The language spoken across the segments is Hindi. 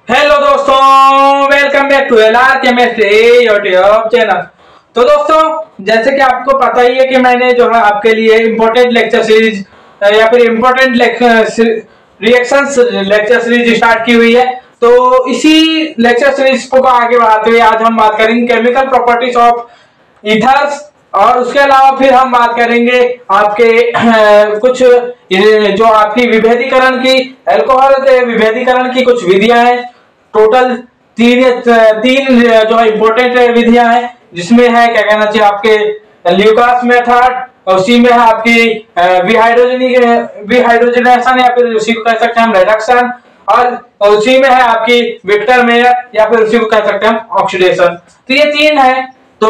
हेलो दोस्तों, welcome back to LR chemistry YouTube channel. तो दोस्तों, जैसे कि आपको पता ही है कि मैंने जो है आपके लिए इम्पोर्टेंट लेक्चर सीरीज या फिर important reactions lecture series start की हुई है। तो इसी लेक्चर सीरीज को आगे बढ़ाते हुए आज हम बात करेंगे केमिकल प्रॉपर्टीज ऑफ ईथर्स, और उसके अलावा फिर हम बात करेंगे आपके कुछ जो आपकी विभेदीकरण की अल्कोहल के विभेदीकरण की कुछ विधियां हैं। टोटल तीन जो है इंपॉर्टेंट विधियां हैं, जिसमें है क्या कहना चाहिए आपके ल्यूकास मेथड, और उसी में है आपकी विहाइड्रोजनेशन या फिर उसी को कह सकते हैं हम रिडक्शन, और उसी में है आपकी विक्टर मेयर या फिर उसी को कह सकते हैं हम ऑक्सीडेशन। तो ये तीन है, तो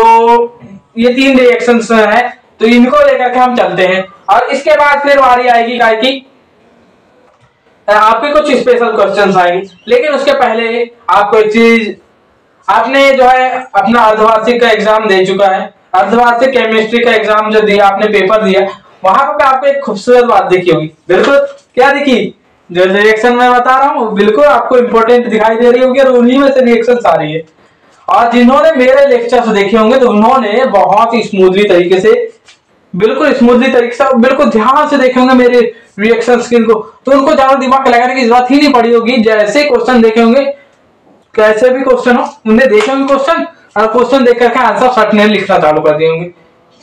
ये तीन रिएक्शंस हैं, तो इनको लेकर के हम चलते हैं। और इसके बाद फिर बारी आएगी काय की आपके कुछ स्पेशल क्वेश्चंस आएंगे। लेकिन उसके पहले आपको एक चीज, आपने जो है अपना अर्धवार्षिक का एग्जाम दे चुका है, अर्धवार्षिक केमिस्ट्री का एग्जाम जो दिया आपने, पेपर दिया, वहां पर आपको एक खूबसूरत बात दिखी होगी। बिल्कुल क्या दिखी? जो रिएक्शन मैं बता रहा हूँ बिल्कुल आपको इंपॉर्टेंट दिखाई दे रही होगी, और उन्हीं में से रिएक्शन आ रही है। और जिन्होंने मेरे लेक्चर्स देखे होंगे तो उन्होंने बहुत ही स्मूथली तरीके से, बिल्कुल स्मूथली तरीके से, बिल्कुल ध्यान से देखे होंगे मेरे रिएक्शन स्किन को, तो उनको ज्यादा दिमाग लगाने की जरूरत ही नहीं पड़ी होगी। जैसे क्वेश्चन देखे होंगे, कैसे भी क्वेश्चन हो, उन्हें देखे होंगे क्वेश्चन, और क्वेश्चन देख करके आंसर सटने लिखना चालू कर दिए होंगे।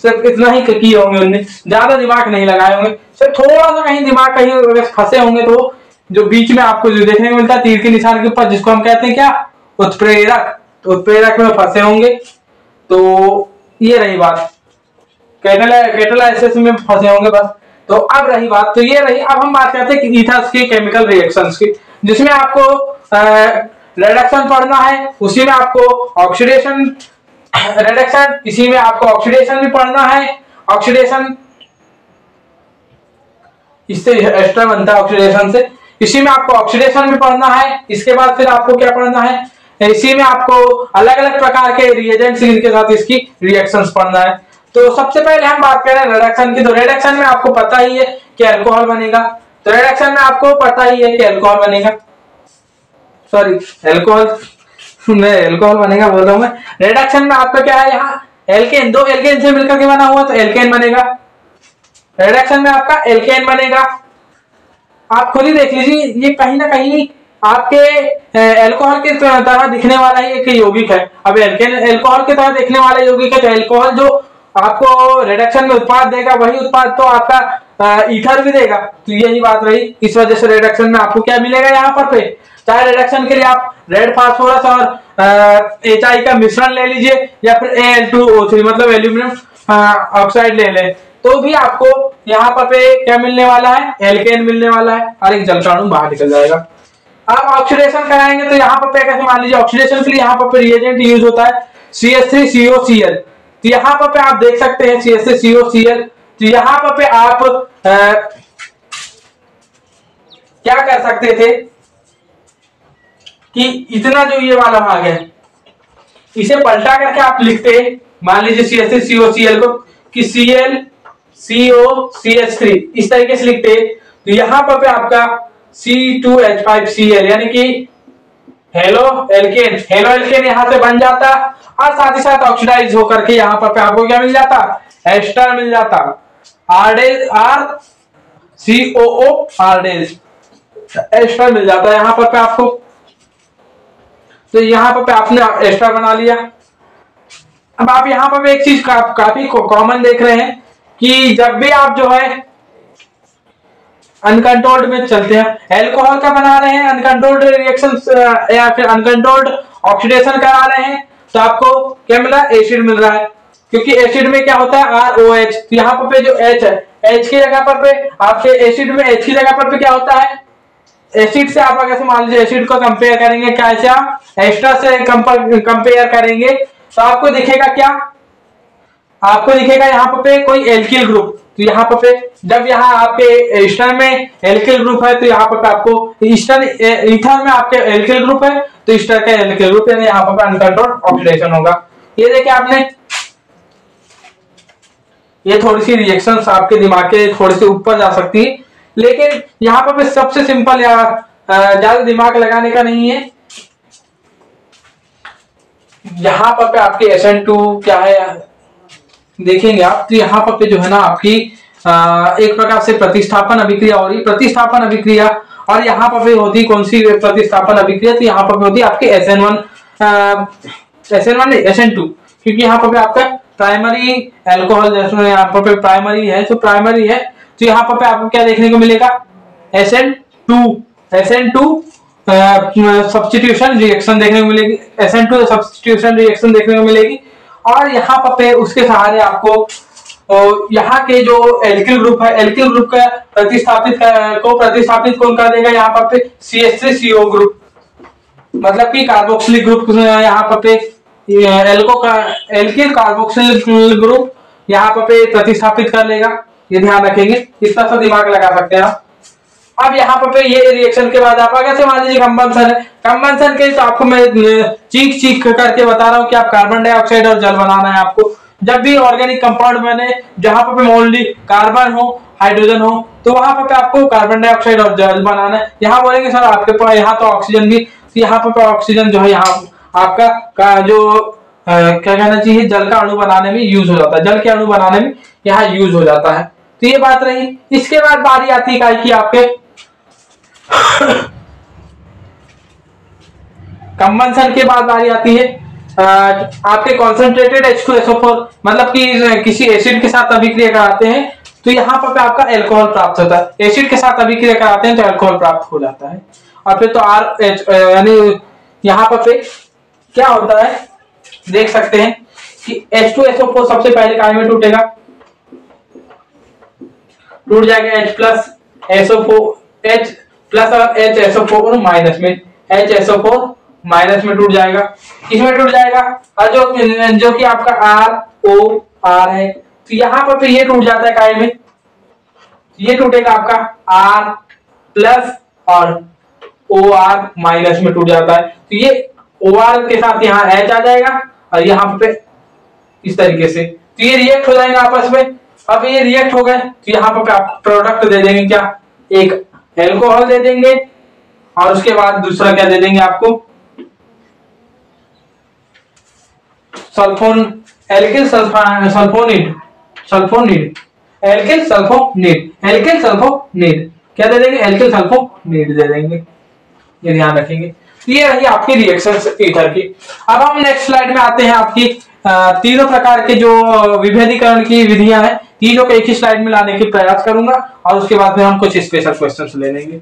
सिर्फ इतना ही किए होंगे, उन्हें ज्यादा दिमाग नहीं लगाए होंगे। सिर्फ थोड़ा सा कहीं दिमाग कहीं फंसे होंगे तो जो बीच में आपको जो देखने को मिलता है तीर के निशान के ऊपर, जिसको हम कहते हैं क्या, उत्प्रेरक, तो उत्प्रेरक में फंसे होंगे। तो ये रही बात, कैटालाइसिस में फंसे होंगे बस। तो अब रही बात, तो ये रही। अब हम बात करते हैं कि ईथर्स की केमिकल रिएक्शंस की, जिसमें आपको रिडक्शन पढ़ना है, उसी में आपको ऑक्सीडेशन, रिडक्शन, इसी में आपको ऑक्सीडेशन भी पढ़ना है। ऑक्सीडेशन इससे एक्स्ट्रा बनता है, ऑक्सीडेशन से, इसी में आपको ऑक्सीडेशन भी पढ़ना है। इसके बाद फिर आपको क्या पढ़ना है, इसी में आपको अलग अलग प्रकार के रिएजेंट्स के साथ इसकी रिएक्शंस पढ़ना है। तो सबसे पहले हम बात करें रिडक्शन की। तो रिडक्शन में आपको पता ही है कि अल्कोहल बनेगा, तो रिडक्शन में आपको पता ही है कि अल्कोहल बनेगा, सॉरी अल्कोहल बनेगा बोल रहा हूं मैं। रिडक्शन में आपका क्या है, यहाँ एल्केन, दो एल्केन से मिलकर के बना हुआ, तो एल्केन बनेगा। रिडक्शन में आपका एल्केन बनेगा। आप खुद ही देख लीजिए, ये कहीं ना कहीं आपके अल्कोहल की तरह दिखने वाला ही एक यौगिक है। अब एल्केन अल्कोहल की तरह दिखने वाला यौगिक है, तो अल्कोहल जो आपको रिडक्शन में उत्पाद देगा, वही उत्पाद तो आपका ईथर भी देगा। तो यही बात रही, इस वजह से रिडक्शन में आपको क्या मिलेगा यहाँ पर पे, चाहे रिडक्शन के लिए आप रेड फास्फोरस और HI का मिश्रण ले लीजिए, या फिर Al2O3 मतलब एल्यूमिनियम ऑक्साइड ले लें, तो भी आपको यहाँ पर पे क्या मिलने वाला है, एल्केन मिलने वाला है, और एक जलकाणु बाहर निकल जाएगा। आप ऑक्सीडेशन कराएंगे तो यहाँ पर कैसे, मान लीजिए ऑक्सीडेशन के लिए यहाँ पर रिएजेंट यूज होता है CH3COCl। तो यहाँ पर आप देख सकते हैं CH3COCl। तो यहाँ पर आप क्या कर सकते थे कि इतना जो ये वाला भाग है, इसे पलटा करके आप लिखते, मान लीजिए CH3COCl को कि ClCOCH3 इस तरीके से लिखते। तो यहाँ पर आपका C2H5Cl यानी कि हेलो एल्केन यहां से बन जाता, और साथ ही साथ ऑक्सीडाइज होकर के यहाँ पर आपको क्या मिल जाता, एस्टर मिल जाता, आर्डेज RCOO आर्डेज एस्टर मिल जाता है यहाँ पर आपको। तो यहाँ पर आपने एस्टर बना लिया। अब आप यहाँ पर एक चीज काफी कॉमन देख रहे हैं कि जब भी आप जो है अनकंट्रोल्ड में चलते हैं, अल्कोहल का बना रहे हैं, अनकंट्रोल्ड रिएक्शंस या फिर अनकंट्रोल्ड ऑक्सीडेशन करा रहे हैं, तो आपको क्या मिला, एसिड मिल रहा है। क्योंकि एसिड में क्या होता है, ROH। तो यहाँ पर जो H है, H की जगह पर आपके एसिड में H की जगह पर क्या होता है, एसिड से आप अगर मान लीजिए एसिड को कंपेयर करेंगे, क्या ऐसे आप एस्टर से कंपेयर करेंगे, तो आपको दिखेगा क्या, आपको दिखेगा यहाँ पे कोई एल्किल ग्रुप। तो यहाँ पे जब यहाँ आपके ईस्टर में एल्किल ग्रुप है, तो यहाँ पे आपको ईस्टर ईथर में आपके एल्किल ग्रुप है, तो ईस्टर का एल्किल ग्रुप, यानी यहाँ पे अनकंट्रोल्ड ऑक्सीडेशन होगा। ये देखिए आपने, ये थोड़ी सी रिएक्शंस आपके दिमाग के थोड़ी सी ऊपर जा सकती है, लेकिन यहाँ पर सबसे सिंपल या ज्यादा दिमाग लगाने का नहीं है, यहाँ पर आपके SN2 क्या है देखेंगे आप, तो यहाँ पर जो है ना आपकी एक प्रकार से प्रतिस्थापन अभिक्रिया हो रही, प्रतिस्थापन अभिक्रिया। और यहाँ पर होती कौन सी प्रतिस्थापन अभिक्रिया, तो यहाँ पर होती है आपकी SN2, क्योंकि यहाँ पर आपका प्राइमरी एल्कोहल, जैसे यहाँ पर प्राइमरी है, तो प्राइमरी है, तो यहाँ पर आपको क्या देखने को मिलेगा, SN2 सब्स्टिट्यूशन रिएक्शन देखने को मिलेगी, SN2 सब्स्टिट्यूशन रिएक्शन देखने को मिलेगी। और यहाँ पर उसके सहारे आपको यहाँ के जो एल्किल ग्रुप है, एल्किल ग्रुप का प्रतिस्थापित कौन कर देगा, यहाँ पर CH3CO ग्रुप, मतलब कि कार्बोक्सिलिक ग्रुप यहाँ पर एल्किल कार्बोक्सिलिक ग्रुप यहाँ पर प्रतिस्थापित कर लेगा। ये ध्यान रखेंगे, इतना सा दिमाग लगा सकते हैं आप। अब यहाँ पर ये रिएक्शन के बाद आप अगर से मान लीजिए कंबंशन है, कंबंशन के तो आपको मैं चीख करके बता रहा हूँ कि आप कार्बन डाइऑक्साइड और जल बनाना है आपको। जब भी ऑर्गेनिक कंपाउंड बने जहां पर ओनली कार्बन हो हाइड्रोजन हो, तो वहां पर आपको कार्बन डाइऑक्साइड और जल बनाना है। यहाँ बोलेंगे सर आपके पास यहाँ तो ऑक्सीजन भी, तो यहाँ पर ऑक्सीजन जो है यहाँ आपका जो क्या कहना चाहिए, जल का अणु बनाने में यूज हो जाता है, जल के अणु बनाने में यहाँ यूज हो जाता है। तो ये बात रही। इसके बाद बारी आती है काय की आपके कंबंशन के बाद बारी आती है आपके कॉन्सेंट्रेटेड H2SO4, मतलब कि किसी एसिड के साथ अभिक्रिया कराते हैं तो यहाँ पर आपका अल्कोहल प्राप्त होता है। एसिड के साथ अभिक्रिया कराते हैं तो अल्कोहल प्राप्त हो जाता है। और फिर तो RH यानी यहाँ पर क्या होता है देख सकते हैं कि H2SO4 सबसे पहले काय में टूटेगा, टूट जाएगा H प्लस और HSO4 माइनस में, HSO4 माइनस में टूट जाएगा, इसमें टूट जाएगा। और जो कि आपका ROR है, तो यहाँ पर ये टूट जाता है काय में, ये टूटेगा आपका R प्लस और OR माइनस में टूट जाता है। तो ये OR के साथ यहाँ H आ जाएगा और यहाँ पे इस तरीके से, तो ये रिएक्ट हो जाएगा आपस में। अब ये रिएक्ट हो गए तो यहाँ पर आप प्रोडक्ट दे देंगे, क्या, एक एल्कोहल दे देंगे और उसके बाद दूसरा क्या दे देंगे आपको, एल्किल सल्फोनीड क्या दे देंगे, एल्किल सल्फोनीड दे देंगे। ये ध्यान रखेंगे। ये रही आपकी रिएक्शंस ईथर की। अब हम नेक्स्ट स्लाइड में आते हैं आपकी तीनों प्रकार के जो विभेदीकरण की विधियां हैं, तीनों को एक ही स्लाइड में लाने की प्रयास करूंगा और उसके बाद में हम कुछ स्पेशल क्वेश्चंस ले लेंगे।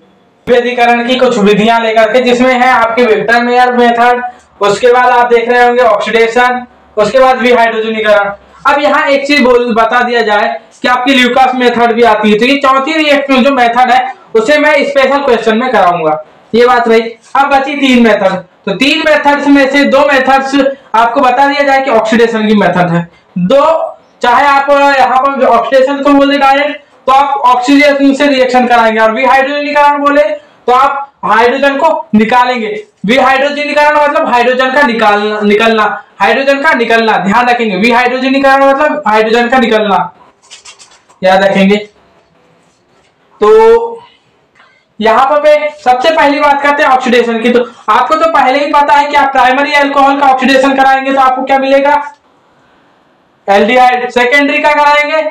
विभेदीकरण की कुछ विधियां लेकर के, जिसमें है आपके विक्टर मेयर मेथड, उसके बाद आप देख रहे होंगे ऑक्सीडेशन, उसके बाद विहाइड्रोजनीकरण। अब यहाँ एक चीज बता दिया जाए कि आपकी ल्यूकास मेथड भी आती है, तो ये चौथी रिएक्शन जो मेथड है उसे मैं स्पेशल क्वेश्चन में कराऊंगा। ये बात रही। अब बची तीन मेथड, तो तीन मेथड्स में से दो मेथड्स आपको बता दिया जाए कि ऑक्सीडेशन की मेथड है दो, चाहे आप यहाँ पर ऑक्सीडेशन को बोले डायरेक्ट तो आप ऑक्सीजन से रिएक्शन कराएंगे, और विहाइड्रोजनीकरण बोले तो आप हाइड्रोजन को निकालेंगे। विहाइड्रोजनीकरण मतलब हाइड्रोजन का निकलना, हाइड्रोजन का निकलना, ध्यान रखेंगे। विहाइड्रोजनीकरण मतलब हाइड्रोजन का निकलना, याद रखेंगे। तो यहाँ पर सबसे पहली बात करते हैं ऑक्सीडेशन की। तो आपको तो पहले ही पता है कि आप प्राइमरी अल्कोहल का ऑक्सीडेशन कराएंगे तो आपको क्या मिलेगा, एल्डिहाइड। सेकेंडरी का कराएंगे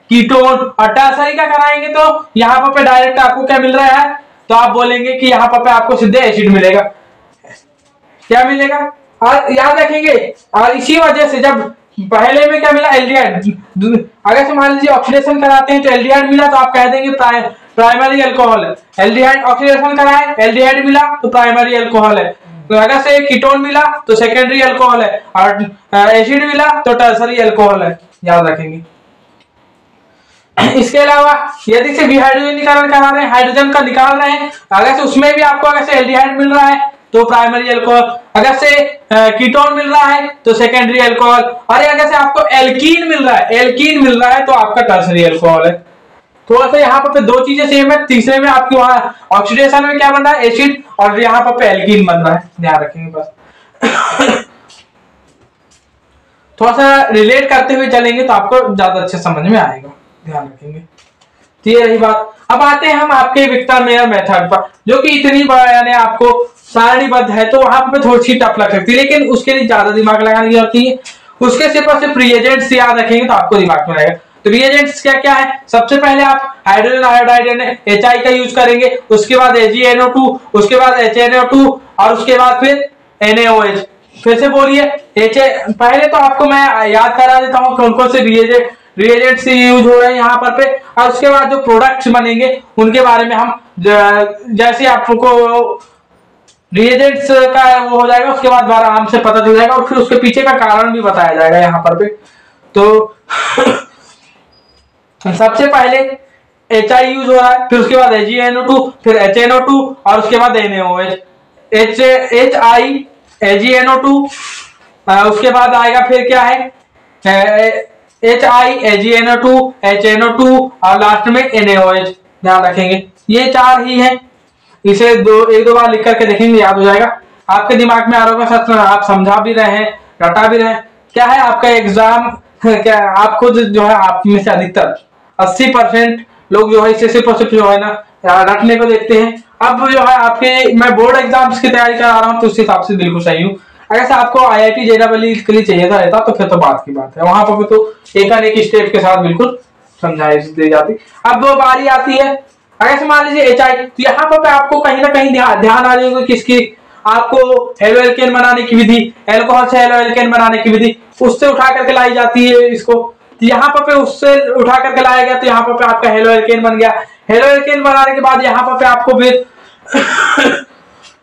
कीटोन, और टर्सरी का कराएंगे तो यहाँ पर डायरेक्ट आपको क्या मिल रहा है, तो आप बोलेंगे कि यहाँ पर आपको सीधे एसिड मिलेगा, क्या मिलेगा। और याद रखेंगे, और इसी वजह से जब पहले में क्या मिला, एल्डिहाइड। अगर से मान लीजिए ऑक्सीडेशन कराते हैं तो एल्डिहाइड मिला तो आप कह देंगे प्राइमरी अल्कोहल है। एल्डिहाइड ऑक्सीडेशन कराए, एल्डिहाइड मिला तो प्राइमरी अल्कोहल है। तो अगर से कीटोन मिला तो सेकेंडरी अल्कोहल है, और एसिड मिला तो टर्सरी अल्कोहल है, याद रखेंगे। इसके अलावा यदि से विहाइड्रोजनीकरण करा रहे हैं, हाइड्रोजन का निकाल रहे हैं, अगर से उसमें भी आपको अगर से एल्डिहाइड मिल रहा है तो प्राइमरी अल्कोहल, अगर से कीटोन मिल रहा है तो सेकेंडरी अल्कोहल, और अगर से आपको एल्कीन मिल रहा है तो आपका टर्सरी अल्कोहल है। थोड़ा सा यहाँ पर दो चीजें सेम है, तीसरे में आपकी वहां ऑक्सीडेशन में क्या बन रहा है, एसिड, और यहाँ पर एल्कीन बन रहा है, ध्यान रखेंगे बस। थोड़ा सा रिलेट करते हुए चलेंगे तो आपको ज्यादा अच्छे समझ में आएगा, ध्यान रखेंगे। तो ये रही बात। अब आते हैं हम आपके विक्टर मेयर मेथड पर, जो कि इतनी यानी आपको सारणीबद्ध है तो वहां पे थोड़ी सी टफ लग सकती है, लेकिन उसके लिए ज्यादा दिमाग लगाने की जरूरत नहीं है। उसके सिर्फ और सिर्फ रिएजेंट्स याद रखेंगे तो आपको दिमाग में रहेगा। तो रिएजेंट्स क्या क्या है, सबसे पहले आप हाइड्रोजन आयोडाइड HI का यूज करेंगे, उसके बाद AgNO2, उसके बाद HNO2 और उसके बाद फिर NaOH। फिर से बोलिए, पहले तो आपको मैं याद करा देता हूँ कौन कौन से रिएजेंट्स यूज हो रहे हैं यहाँ पे, और उसके बाद जो प्रोडक्ट्स बनेंगे उनके बारे में हम जैसे आपको रिएजेंट्स का वो हो जाएगा उसके बाद आराम से पता चल जाएगा, और फिर उसके पीछे का कारण भी बताया जाएगा यहाँ पे। तो सबसे पहले HI यूज हो रहा है, फिर उसके बाद AgNO2, फिर HNO2 और उसके बाद NaOH। HI AgNO2, उसके बाद आएगा फिर क्या है HI AgNO2 HNO2 और लास्ट में NaOH। ध्यान रखेंगे ये 4 ही है, इसे एक दो बार लिख करके देखेंगे, याद हो जाएगा, आपके दिमाग में आ रहा होगा, आप समझा भी रहे हैं, रटा भी रहे हैं। क्या है आपका एग्जाम, क्या आप खुद जो है आप में से अधिकतर 80% लोग जो है इसे सिर्फ और सिर्फ जो है ना रटने को देखते हैं। अब जो है आपके मैं बोर्ड एग्जाम्स की तैयारी करा रहा हूँ तो उस हिसाब से बिल्कुल सही हूँ। अगर से आपको IIT JEE के लिए चाहिए था तो फिर तो बात की बात है, वहां पर तो एक स्टेप के साथ बिल्कुल समझाई दी जाती। अब वो बारी आती है, अगर से मान लीजिए HI, तो यहाँ पर आपको कहीं ना कहीं ध्यान आ जाएगा किसकी, आपको हेलो एल्केन बनाने की विधि, एल्कोहल से हेलो एल्केन बनाने की विधि उससे उठा करके लाई जाती है इसको। तो यहाँ पर उससे उठा करके लाया गया तो यहाँ पर आपका हेलो एल्केन बन गया। हेलो एल्केन बनाने के बाद यहाँ पर आपको फिर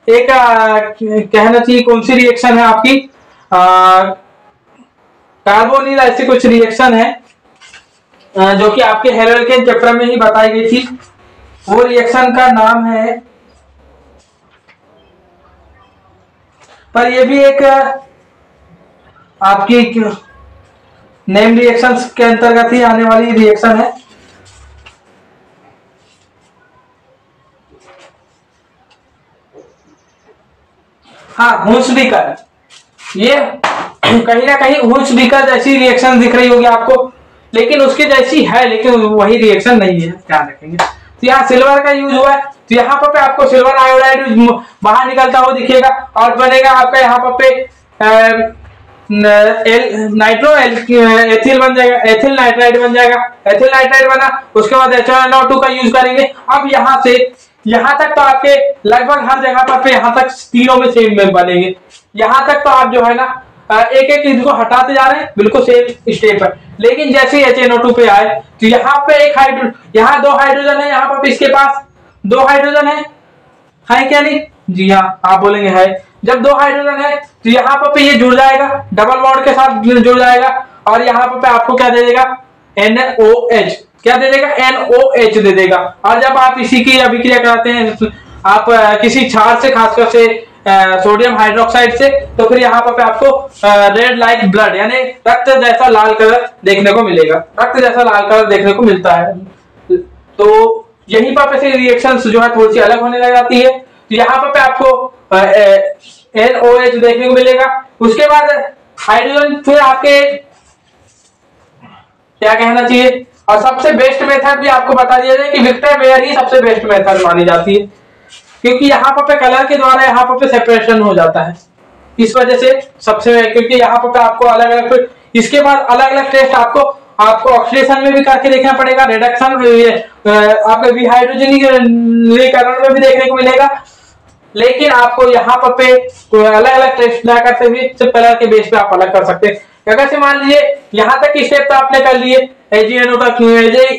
एक कहना चाहिए कौन सी रिएक्शन है आपकी, कार्बोनिल ऐसी कुछ रिएक्शन है जो कि आपके हेलो एल्केन चैप्टर में ही बताई गई थी। वो रिएक्शन का नाम है, पर ये भी एक आपकी नेम रिएक्शंस के अंतर्गत ही आने वाली रिएक्शन है। हाँ, हुंसडीकर, ये कहीं ना कहीं हुंसडीकर जैसी रिएक्शन दिख रही होगी आपको, लेकिन उसकी जैसी है लेकिन वही रिएक्शन नहीं है, ध्यान रखेंगे। तो यहाँ सिल्वर का यूज हुआ है, तो यहाँ पर आपको सिल्वर आयोडाइड बाहर निकलता हुआ दिखेगा और बनेगा आपका यहाँ पर नाइट्रो एथिल बन जाएगा, एथिल नाइट्राइड बन जाएगा। एथिल नाइट्राइड बना, उसके बाद HNO2 का यूज करेंगे। अब यहाँ से यहाँ तक तो आपके लगभग हर जगह पर यहाँ तक तीनों में सेम में बनेंगे। यहाँ तक तो आप जो है ना एक एक इनको हटाते जा रहे हैं, बिल्कुल सेम स्टेप है। लेकिन जैसे HNO2 पे आए तो यहाँ पे एक हाइड्रोजन, यहाँ 2 हाइड्रोजन है, यहाँ पर इसके पास 2 हाइड्रोजन है क्या नहीं? जी हाँ, आप बोलेंगे है। जब 2 हाइड्रोजन है तो यहाँ पर ये जुड़ जाएगा, डबल बॉन्ड के साथ जुड़ जाएगा और यहाँ पर आपको क्या दे देगा, NOH। क्या दे देगा? NOH दे देगा। और जब आप इसी की अभिक्रिया कराते हैं आप किसी क्षार से, खासकर से सोडियम हाइड्रोक्साइड से, तो फिर यहाँ पर आपको रेड लाइक ब्लड यानी रक्त जैसा लाल कलर देखने को मिलेगा, रक्त जैसा लाल कलर देखने को मिलता है। तो यहीं पर से रिएक्शंस जो है थोड़ी सी अलग होने लग जाती है। तो यहाँ पर आपको NOH देखने को मिलेगा। उसके बाद हाइड्रोजन फिर आपके क्या कहना चाहिए, और सबसे बेस्ट मेथड भी आपको बता दिया जाए कि विक्टर मेयर ही सबसे बेस्ट मेथड मानी जाती है, क्योंकि यहाँ पर कलर के द्वारा यहाँ पर सेपरेशन हो जाता है। इस वजह से सबसे, क्योंकि यहाँ पर आपको अलग अलग, इसके बाद अलग अलग टेस्ट आपको ऑक्सीडेशन में भी करके देखना पड़ेगा, रिडक्शन आपके विहाइड्रोजनीकरण में भी देखने को मिलेगा। लेकिन आपको यहाँ पर अलग अलग टेस्ट ना करते हुए सिर्फ कलर के बेस पे आप अलग कर सकते हैं। अगर से मान लीजिए यहाँ तक स्टेप तो आपने कर लिए AgNO तक,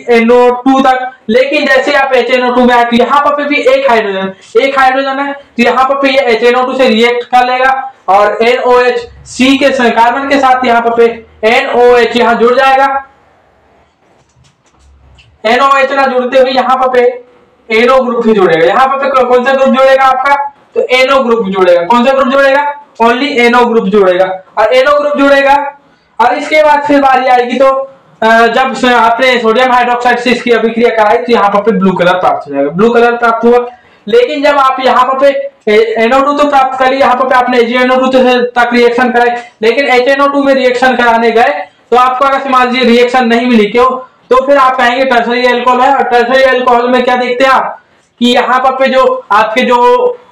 AgNO2 तक, लेकिन जैसे आप HNO2 में आए तो यहाँ पर भी एक हाइड्रोजन है, तो यहाँ पर ये HNO2 से रिएक्ट कर लेगा और NOH C के कार्बन के साथ यहाँ पर NOH यहाँ जुड़ जाएगा। NOH ना जुड़ते हुए यहाँ पर NO ग्रुप भी जुड़ेगा। यहाँ पर कौन सा ग्रुप जुड़ेगा आपका, तो NO ग्रुप जुड़ेगा। कौन सा ग्रुप जुड़ेगा? ओनली NO ग्रुप जुड़ेगा। और NO ग्रुप जुड़ेगा और इसके बाद फिर बारी आएगी तो जब आपने सोडियम हाइड्रोक्साइड से इसकी अभिक्रिया कराई तो यहाँ पर ब्लू कलर प्राप्त हो जाएगा, ब्लू कलर प्राप्त हुआ। लेकिन जब आप यहाँ पर NO2 तो प्राप्त कर लिया, यहाँ पर आपने AgNO2 तक रिएक्शन कराई, लेकिन HNO2 में रिएक्शन कराने गए तो आपको अगर मान लीजिए रिएक्शन नहीं मिली, क्यों? तो फिर आप कहेंगे टर्सरी अल्कोहल है। और टर्सरी अल्कोहल में क्या देखते हैं आप कि यहाँ पर जो आपके जो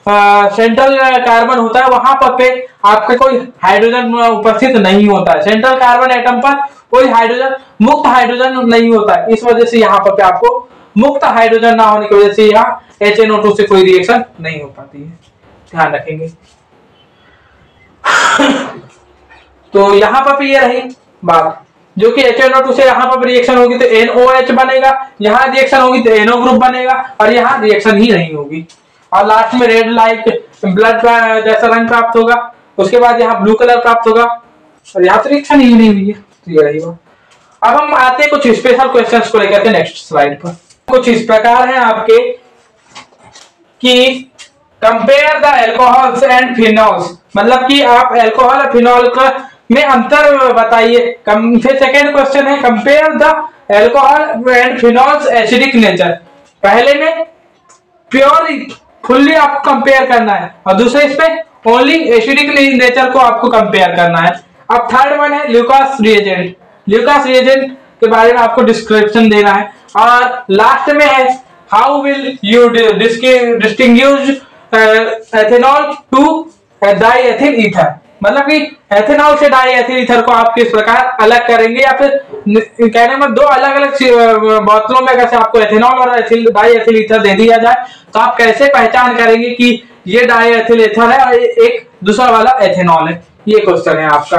सेंट्रल कार्बन होता है वहां पर पे आपका कोई हाइड्रोजन उपस्थित नहीं होता है। सेंट्रल कार्बन एटम पर कोई हाइड्रोजन, मुक्त हाइड्रोजन नहीं होता है। इस वजह से यहाँ पर पे आपको मुक्त हाइड्रोजन ना होने की वजह से यहाँ HNO2 से कोई रिएक्शन नहीं हो पाती है, ध्यान रखेंगे। तो यहाँ पर ये रही बात, जो कि HNO2 से यहाँ पर रिएक्शन होगी तो NOH बनेगा, यहाँ रिएक्शन होगी तो NO ग्रुप बनेगा, और यहाँ रिएक्शन ही नहीं होगी, और लास्ट में रेड लाइट ब्लड जैसा रंग प्राप्त होगा। उसके बाद यहाँ ब्लू कलर प्राप्त होगा, और यहाँ तो रिएक्शन ही नहीं हुई है। तो ये रही बात। अब हम आते हैं कुछ स्पेशल क्वेश्चंस को लेकर के नेक्स्ट स्लाइड पर। कुछ इस प्रकार है आपके कि compare the alcohols and phenols, मतलब कि आप एल्कोहल और फिनॉल का में अंतर बताइए। फिर सेकेंड क्वेश्चन है compare the alcohol and phenols acidic nature. पहले में प्योर फुल्ली आपको कंपेयर करना है, और दूसरे इस पे ओनली एसिडिक नेचर को आपको कंपेयर करना है। अब थर्ड वन है ल्यूकास रिएजेंट। ल्यूकास रिएजेंट के बारे में आपको डिस्क्रिप्शन देना है, और लास्ट में है how will you distinguish ethanol to diethyl ether, मतलब कि एथेनॉल से डाईएथिल ईथर को आप किस प्रकार अलग करेंगे, या फिर कहने में दो अलग अलग बोतलों में अगर आपको एथेनॉल और डाईएथिल ईथर दे दिया जाए तो आप कैसे पहचान करेंगे कि ये डाईएथिल ईथर है और एक दूसरा वाला एथेनॉल है। ये क्वेश्चन है आपका।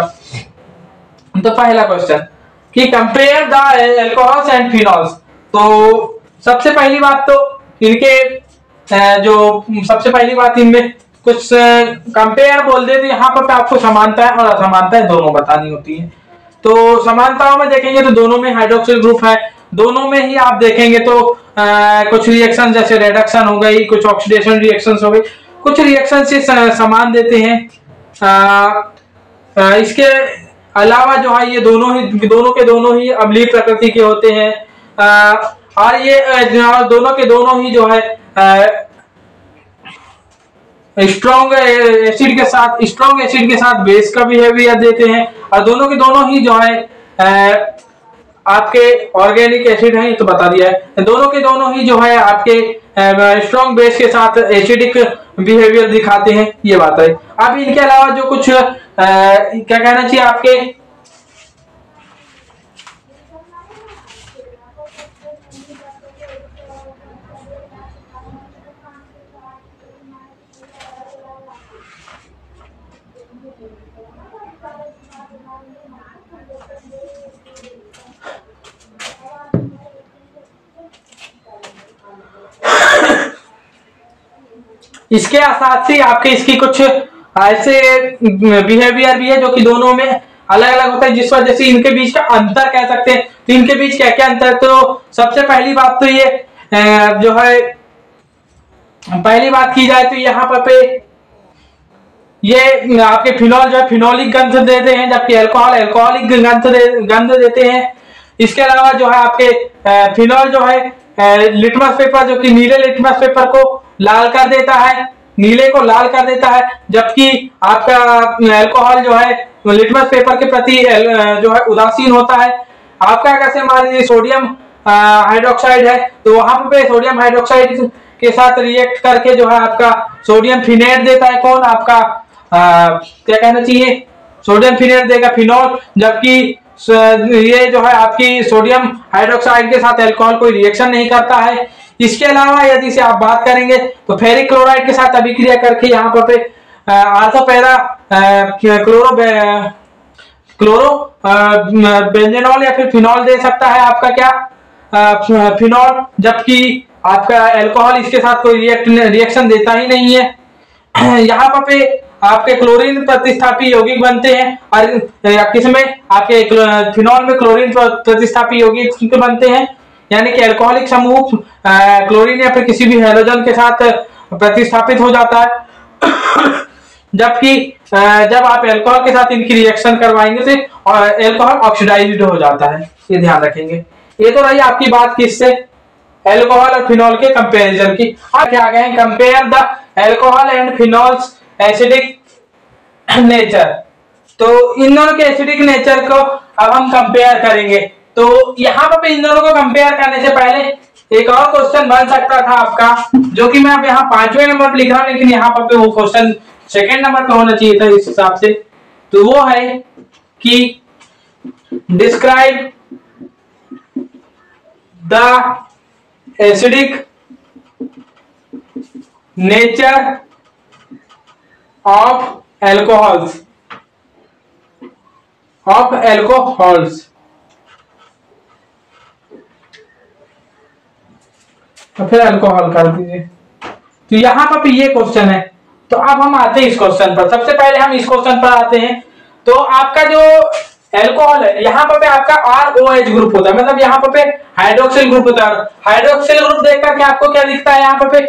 तो पहला क्वेश्चन कि compare the alcohols and phenols. तो सबसे पहली बात तो इनके जो सबसे पहली बात इनमें कुछ कंपेयर बोल दे तो यहाँ पर आपको समानताएं और असमानताएं दोनों बतानी होती है। तो समानताओं में देखेंगे तो दोनों में हाइड्रोक्सिल ग्रुप है, दोनों में ही आप देखेंगे तो कुछ रिएक्शन जैसे रिडक्शन हो गई, कुछ ऑक्सीडेशन रिएक्शंस हो गई, कुछ रिएक्शन से समान देते हैं। इसके अलावा जो है ये दोनों ही अम्लीय प्रकृति के होते हैं, और ये दोनों के दोनों ही जो है स्ट्रॉन्ग एसिड के साथ बेस का बिहेवियर देते हैं, और दोनों के दोनों ही जो है आपके ऑर्गेनिक एसिड है, तो बता दिया है। दोनों के दोनों ही जो है आपके स्ट्रॉन्ग बेस के साथ एसिडिक बिहेवियर दिखाते हैं, ये बात है। अब इनके अलावा जो कुछ क्या कहना चाहिए आपके इसके साथ ही आपके इसकी कुछ ऐसे बिहेवियर भी है जो कि दोनों में अलग अलग होता है, जिस वजह से इनके बीच का अंतर कह सकते हैं। तो इनके बीच क्या क्या अंतर, तो सबसे पहली बात तो ये जो है पहली बात की जाए तो यहाँ पे ये आपके फिनॉल जो है फिनोलिक गंध देते हैं, जबकि अल्कोहल अल्कोहलिक गंध देते हैं। इसके अलावा जो है आपके फिनॉल जो है लिटमस पेपर, जो कि नीले लिटमस पेपर को लाल कर देता है, नीले को लाल कर देता है, जबकि आपका अल्कोहल जो है लिटमस पेपर के प्रति जो है उदासीन होता है। आपका कैसे मान लीजिए सोडियम हाइड्रोक्साइड है, तो वहां पे सोडियम हाइड्रोक्साइड के साथ रिएक्ट करके जो है आपका सोडियम फिनेट देता है, कौन आपका क्या कहना चाहिए सोडियम फिनेट देगा फिनॉल, जबकि ये जो है आपकी सोडियम हाइड्रोक्साइड के साथ अल्कोहल कोई रिएक्शन नहीं करता है। इसके अलावा यदि से आप बात करेंगे तो फेरिक क्लोराइड के साथ अभिक्रिया करके यहाँ पर आर्थो पैरा क्लोरो बेंजेनॉल या फिर फिनॉल दे सकता है आपका क्या फिनॉल, जबकि आपका अल्कोहल इसके साथ कोई रिएक्शन देता ही नहीं है। यहाँ पे आपके क्लोरीन प्रतिस्थापी यौगिक बनते हैं, और किसमें आपके फिनॉल में क्लोरीन प्रतिस्थापी यौगिक बनते हैं, यानी कि अल्कोहलिक समूह क्लोरीन या फिर किसी भी हैलोजन के साथ प्रतिस्थापित हो जाता है। जबकि जब आप अल्कोहल के साथ इनकी रिएक्शन करवाएंगे तो अल्कोहल ऑक्सीडाइज्ड हो जाता है, ये ध्यान रखेंगे। ये तो रही आपकी बात किससे, अल्कोहल और फिनॉल के कंपैरिजन की। अब क्या गए compare the alcohol and phenols acidic nature. तो इन दोनों के एसिडिक नेचर को अब हम कंपेयर करेंगे। तो यहाँ पे इन दोनों को कंपेयर करने से पहले एक और क्वेश्चन बन सकता था आपका, जो कि मैं अब यहाँ 5वें नंबर पे लिख रहा हूँ, लेकिन यहाँ पर वो क्वेश्चन सेकेंड नंबर पे होना चाहिए था इस हिसाब से। तो वो है कि describe the acidic nature of alcohols तो फिर अल्कोहल कर दीजिए। तो यहाँ पर ये क्वेश्चन है। तो अब हम आते हैं इस क्वेश्चन पर। सबसे पहले हम इस क्वेश्चन पर आते हैं। तो आपका जो एल्कोहल है, यहाँ पर आपका ROH ग्रुप होता है, मतलब यहाँ पर हाइड्रोक्सिल ग्रुप होता है। हाइड्रोक्सिल ग्रुप देख करके आपको क्या दिखता है यहाँ पर,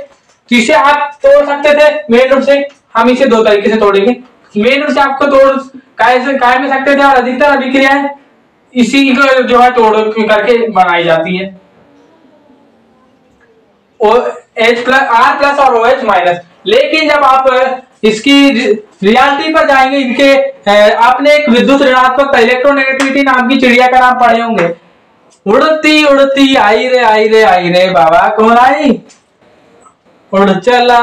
जिसे आप तोड़ सकते थे मेन रूप से। हम इसे दो तरीके से तोड़ेंगे। मेन रूप से आपको तोड़ काय में सकते थे, और अधिकतर अभिक्रियाएं इसी को जो है तोड़ करके बनाई जाती है, H प्लस R प्लस और OH माइनस। लेकिन जब आप इसकी रियलिटी पर जाएंगे, इनके आपने एक विद्युत ऋणात्मक इलेक्ट्रोनेगेटिविटी नाम की चिड़िया का नाम पढ़े होंगे। उड़ती उड़ती आई रे बाबा, कौन आई? उड़ चला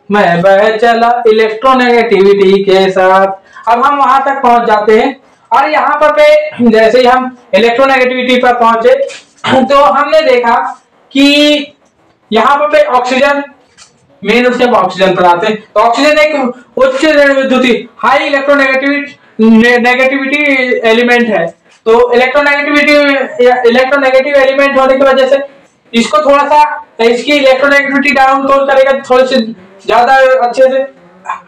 मैं बह चला इलेक्ट्रोनेगेटिविटी के साथ। अब हम वहां तक पहुंच जाते हैं, और यहाँ पर जैसे ही हम इलेक्ट्रोनेगेटिविटी पर पहुंचे तो हमने देखा कि यहाँ पर ऑक्सीजन, मेन रूप से हम ऑक्सीजन पर आते हैं। तो ऑक्सीजन एक उच्च विद्युतीय हाई इलेक्ट्रोनेगेटिविटी एलिमेंट है। तो इलेक्ट्रोनेगेटिव एलिमेंट होने की वजह से इसको थोड़ा सा इसकी इलेक्ट्रोनेगेटिविटी डाउन कौन करेगा, थोड़े से ज्यादा अच्छे से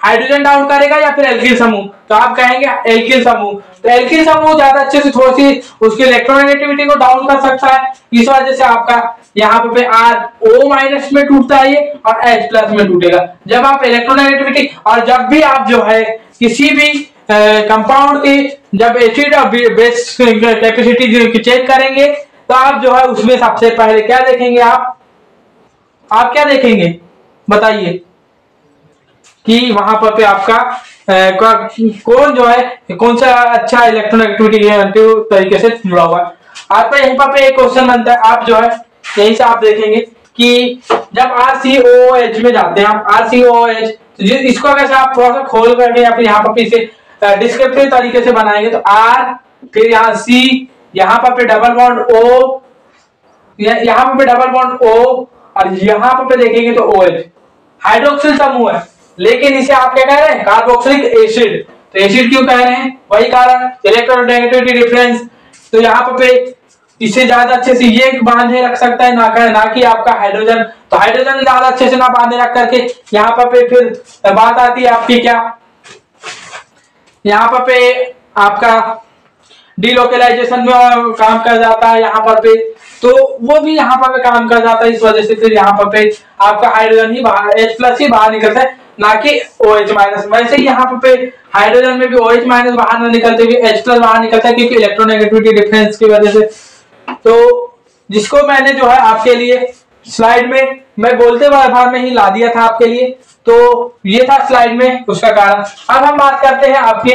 हाइड्रोजन डाउन करेगा या फिर एल्किल समूह। तो आप कहेंगे एल्किल समूह। तो एल्किल समूह ज्यादा अच्छे से थोड़ी सी उसकी इलेक्ट्रोनेगेटिविटी को डाउन कर सकता है। इस वजह से आपका यहाँ पे RO माइनस में टूटता है ये, और H प्लस में टूटेगा। जब आप इलेक्ट्रोनेगेटिविटी, और जब भी आप जो है किसी भी कंपाउंड की जब एसिड और बेस कैपेसिटी चेक करेंगे, तो आप जो है उसमें सबसे पहले क्या देखेंगे, आप क्या देखेंगे बताइए, कि वहां पर आपका कौन जो है कौन सा अच्छा इलेक्ट्रोनेगेटिविटी तरीके से जुड़ा हुआ है। आपका यहीं पर एक क्वेश्चन बनता है, आप जो है यहीं से आप देखेंगे कि जब RCOH में जाते हैं आप, RCOH इसको अगर आप थोड़ा सा खोल करके या फिर यहाँ पर इसे डिस्क्रिप्टिव तरीके से बनाएंगे, तो R फिर यहाँ C, यहाँ पर डबल बॉन्ड O, यहाँ पे डबल बॉन्ड O, और यहाँ पे देखेंगे तो OH हाइड्रोक्सिल समूह है। लेकिन इसे आप क्या कह रहे हैं, कार्बोक्सिलिक एसिड। तो एसिड क्यों कह रहे हैं, वही कारण इलेक्ट्रोनेगेटिविटी डिफरेंस। तो यहाँ पे इसे ज्यादा अच्छे से ये बांधे रख सकता है, ना कि आपका हाइड्रोजन। तो हाइड्रोजन ज्यादा अच्छे से ना बांधे रख करके यहाँ पे फिर बात आती है आपकी क्या, यहाँ पे आपका डीलोकलाइजेशन में काम कर जाता है यहाँ पे। तो वो भी यहाँ पर काम कर जाता है। इस वजह से फिर यहाँ पे आपका हाइड्रोजन ही बाहर, H प्लस ही बाहर निकलता है, ना कि OH माइनस। वैसे ही यहाँ पे हाइड्रोजन में भी OH माइनस बाहर ना निकलते हुए H प्लस बाहर निकलता है, क्योंकि इलेक्ट्रोनेगेटिविटी डिफरेंस की वजह से। तो जिसको मैंने जो है आपके लिए स्लाइड में मैं बोलते बार में ही ला दिया था आपके लिए। तो ये था स्लाइड में उसका कारण। अब हम बात करते हैं आपके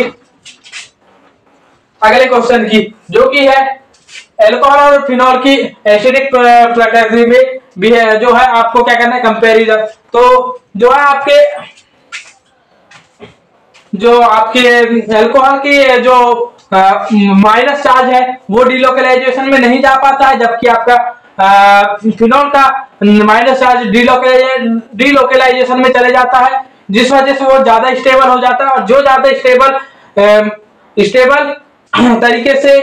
अगले क्वेश्चन की, जो कि है एल्कोहल और फिनॉल की एसिडिक प्रकृति में भी है, जो है आपको क्या करना है, कंपैरिजन। तो जो है आपके एल्कोहल की जो माइनस चार्ज है वो डीलोकलाइजेशन में नहीं जा पाता है, जबकि आपका फिनॉल का माइनस चार्ज डीलोकलाइजेशन में चले जाता है, जिस वजह से वो ज्यादा स्टेबल हो जाता है। और जो ज्यादा स्टेबल तरीके से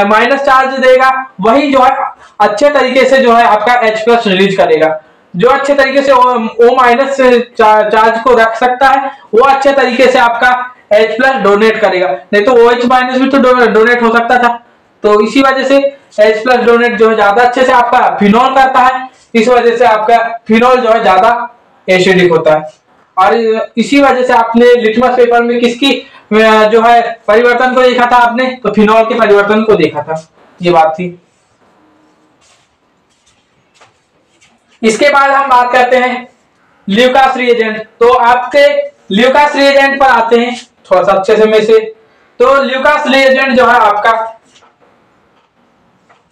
माइनस चार्ज देगा, वही जो है अच्छे तरीके से जो है आपका H प्लस रिलीज करेगा। जो अच्छे तरीके से O माइनस चार्ज को रख सकता है, वो अच्छे तरीके से आपका H प्लस डोनेट करेगा। नहीं तो OH माइनस भी तो डोनेट हो सकता था। तो इसी वजह से H प्लस डोनेट जो है ज्यादा अच्छे से आपका फिनॉल करता है। इस वजह से आपका फिनॉल जो है ज्यादा एसिडिक होता है। और इसी वजह से आपने लिटमस पेपर में किसकी जो है परिवर्तन को देखा था आपने, तो फिनॉल के परिवर्तन को देखा था, ये बात थी। इसके बाद हम बात करते हैं ल्यूकास रिएजेंट। तो आपके ल्यूकास रिएजेंट पर आते हैं थोड़ा सा अच्छे से में से। तो ल्यूकास रिएजेंट जो है आपका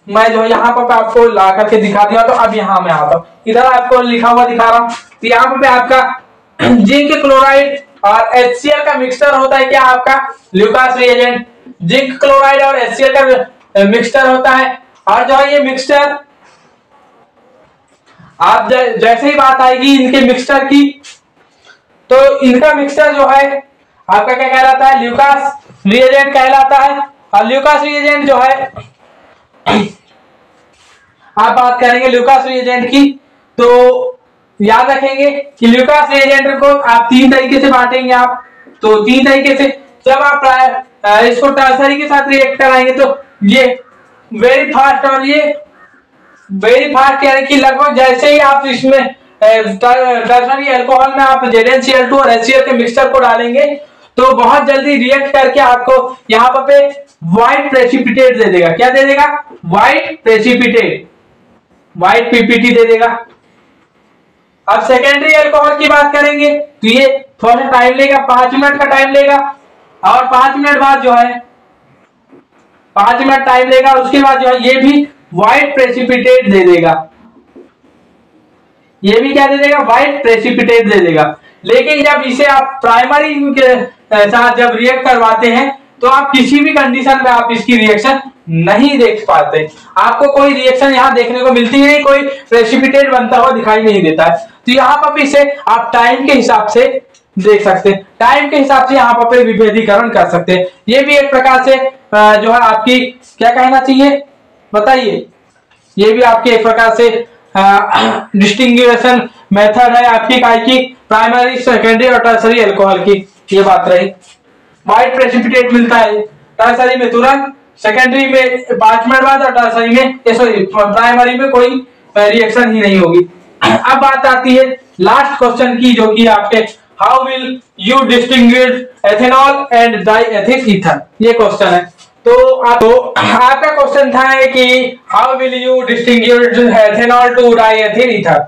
मैं जो है यहाँ पर आपको ला करके दिखा दिया। तो अब यहाँ मैं आता हूँ, इधर आपको लिखा हुआ दिखा रहा हूँ। तो यहाँ पे आपका जिंक क्लोराइड और HCl का मिक्सचर होता है क्या, आपका ल्यूकास रिएजेंट। जिंक क्लोराइड और HCl का मिक्सचर होता है। और जो है ये मिक्सचर आप जैसे ही बात आएगी इनके मिक्सचर की, तो इनका मिक्सचर जो है आपका क्या कहलाता है, ल्यूकास रिएजेंट कहलाता है। और ल्यूकास रिएजेंट जो है आप बात करेंगे ल्यूकास रिएजेंट की, तो याद रखेंगे कि ल्यूकास रिएजेंट को आप 3 तरीके से बांटेंगे आप। तो 3 तरीके से जब आप इसको टर्सरी के साथ रिएक्ट कराएंगे तो ये वेरी फास्ट, और ये वेरी फास्ट यानी कि लगभग जैसे ही आप इसमें टर्सरी अल्कोहल में आप ZnCl2 और HCl के मिक्सचर को डालेंगे तो बहुत जल्दी रिएक्ट करके आपको यहाँ पे व्हाइट प्रेसिपिटेट दे देगा। क्या दे देगा, व्हाइट प्रेसिपिटेट, व्हाइट पीपीटी दे देगा। अब सेकेंडरी अल्कोहल की बात करेंगे तो ये थोड़ा सा टाइम लेगा, 5 मिनट का टाइम लेगा। और 5 मिनट बाद जो है 5 मिनट टाइम लेगा, उसके बाद जो है ये भी व्हाइट प्रेसिपिटेट दे देगा। ये भी क्या दे देगा, व्हाइट प्रेसिपिटेट दे देगा। लेकिन जब इसे आप प्राइमरी के साथ जब रिएक्ट करवाते हैं तो आप किसी भी कंडीशन में आप इसकी रिएक्शन नहीं देख पाते। आपको कोई रिएक्शन यहाँ देखने को मिलती नहीं, कोई प्रेसिपिटेट बनता हुआ दिखाई नहीं देता है। तो यहाँ पर इसे आप टाइम के हिसाब से देख सकते हैं, टाइम के हिसाब से यहाँ पर विभेदीकरण कर सकते हैं। ये भी एक प्रकार से जो है आपकी क्या कहना चाहिए बताइए, ये भी आपकी एक प्रकार से डिस्टिंग्विशन मेथड है आपकी काय की, प्राइमरी सेकेंडरी और टर्सरी अल्कोहल की। ये बात रही, व्हाइट प्रेसिपिटेट मिलता है टर्सरी में तुरंत, सेकेंडरी में 5 मिनट बाद, और टर्सरी में सॉरी प्राइमरी में कोई रिएक्शन ही नहीं होगी। अब बात आती है लास्ट क्वेश्चन की, जो कि आपके how will you distinguish ethanol and diethyl ether, ये क्वेश्चन है। तो आपका क्वेश्चन था कि how will you distinguish ethanol to diethyl ether.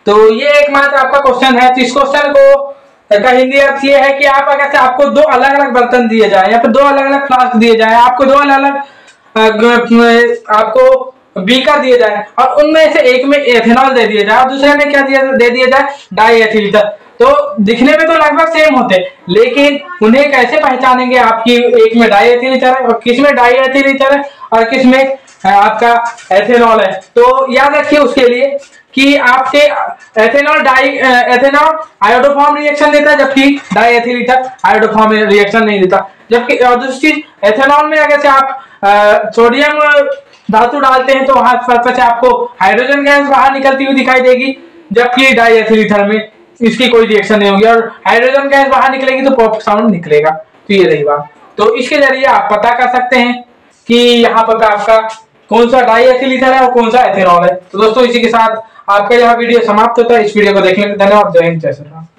तो ये एकमात्र आपका क्वेश्चन है। तो इस क्वेश्चन को का हिंदी अर्थ ये है कि आप अगर से आपको 2 अलग अलग बर्तन दिए जाए या फिर 2 अलग अलग फ्लास्क दिए जाए, आपको 2 अलग अलग आपको बीकर दिए जाए और उनमें से एक में एथेनॉल दे दिया जाए और दूसरे में क्या दे दिया जाए, डाइएथिल ईथर। तो दिखने में तो लगभग सेम होते, लेकिन उन्हें कैसे पहचानेंगे आपकी एक में डाइएथिल ईथर है और किस में डाइएथिल ईथर है और किस में आपका एथेनॉल है। तो याद रखिए उसके लिए कि आपके एथेनॉल आयोडोफॉर्म रिएक्शन देता है, जबकि डाइएथिल ईथर आयोडोफॉर्म रिएक्शन नहीं देता। जबकि और दूसरी चीज, एथेनॉल में अगर से आप सोडियम धातु डालते हैं तो वहां पर से आपको हाइड्रोजन गैस बाहर निकलती हुई दिखाई देगी, जबकि डाइएथिल ईथर में इसकी कोई रिएक्शन नहीं होगी और हाइड्रोजन गैस बाहर निकलेगी तो पॉप साउंड निकलेगा। तो ये रही बात। तो इसके जरिए आप पता कर सकते हैं कि यहाँ पर आपका कौन सा डाइएथिल ईथर है और कौन सा एथेनॉल है। तो दोस्तों इसी के साथ आपका यह वीडियो समाप्त होता है। इस वीडियो को देखने के लिए धन्यवाद। जय हिंद, जय श्री राम।